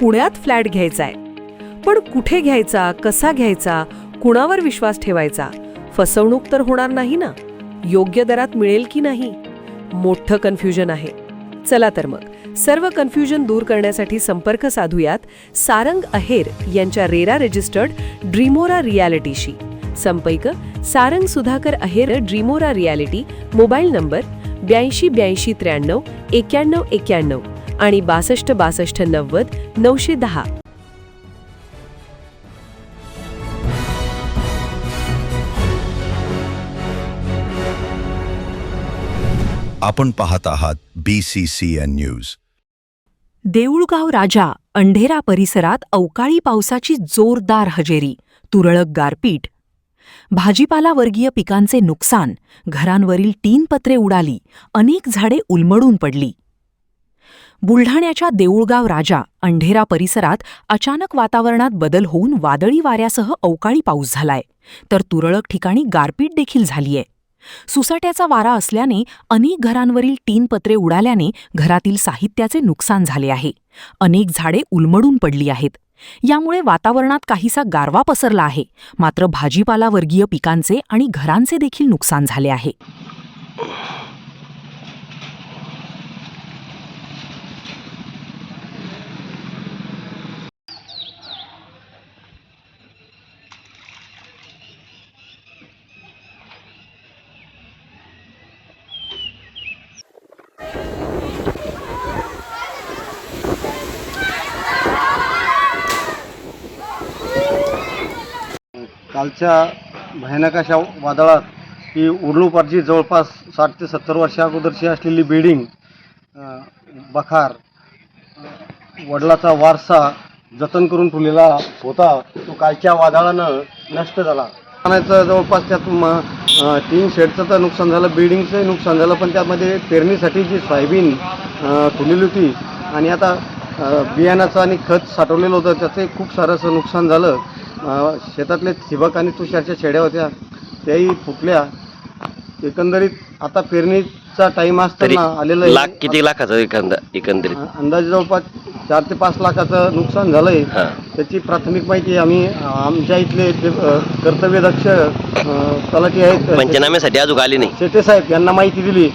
पुण्यात फ्लॅट घ्यायचा आहे. पण कुठे घ्यायचा, कसा घ्यायचा, कुणावर विश्वास ठेवायचा? फसवणूक तर होणार नाही ना? योग्य दरात मिळेल की नाही? मोठं कन्फ्युजन आहे. चला तर मग सर्व कन्फ्युजन दूर करण्यासाठी संपर्क साधूयात सारंग अहेर यांच्या रेरा रजिस्टर्ड ड्रीमोरा रियालिटीशी. संपर्क सारंग सुधाकर अहेर, ड्रीमोरा रियालिटी. मोबाईल नंबर 82 83 93 91 आणि 62 62 90 910. आपण पाहत आहात BCCN न्यूज. देऊळगाव राजा अंढेरा परिसरात अवकाळी पावसाची जोरदार हजेरी, तुरळक गारपीट. भाजीपाला वर्गीय पिकांचे नुकसान, घरांवरील टीन पत्रे उडाली, अनेक झाडे उलमडून पडली. बुलढाण्याच्या देऊळगाव राजा अंढेरा परिसरात अचानक वातावरणात बदल होऊन वादळी वाऱ्यासह अवकाळी पाऊस झालाय, तर तुरळक ठिकाणी गारपीट देखील झालीय. सुसाट्याचा वारा असल्याने अनेक घरांवरील टीन पत्रे उडाल्याने घरातील साहित्याचे नुकसान झाले आहे. अनेक झाडे उलमडून पडली आहेत. यामुळे वातावरणात काहीसा गारवा पसरला आहे. मात्र भाजीपाला वर्गीय पिकांचे आणि घरांचे देखील नुकसान झाले आहे. कालच्या भयानक अशा वादळात ही उर्लूपारची जवळपास 60 ते 70 वर्षा अगोदरची असलेली बिल्डिंग, बखार, वडिलाचा वारसा जतन करून ठेवलेला होता, तो कालच्या वादळानं नष्ट झाला. पाण्याचं जवळपास त्यात 3 शेडचं तर नुकसान झालं, बिल्डिंगचंही नुकसान झालं. पण त्यामध्ये पेरणीसाठी जी सोयाबीन ठेवलेली होती आणि आता बियाणाचं आणि खत साठवलेलं होतं, त्याचंही खूप सारं असं नुकसान झालं. शेतातले ठिबक आणि तुषारच्या छेड्या होत्या, त्याही फुटल्या. एकंदरीत आता पेरणीचा टाईम असताना आलेला आहे. किती लाखाचं एकंदरीत अंदाजे जवळपास 4 ते 5 लाखाचं नुकसान झालंय. त्याची प्राथमिक माहिती आम्ही आमच्या इथले कर्तव्यदक्ष तलाठी आहेत, पंचनाम्यासाठी अजून आले नाही, शेटे साहेब यांना माहिती दिली.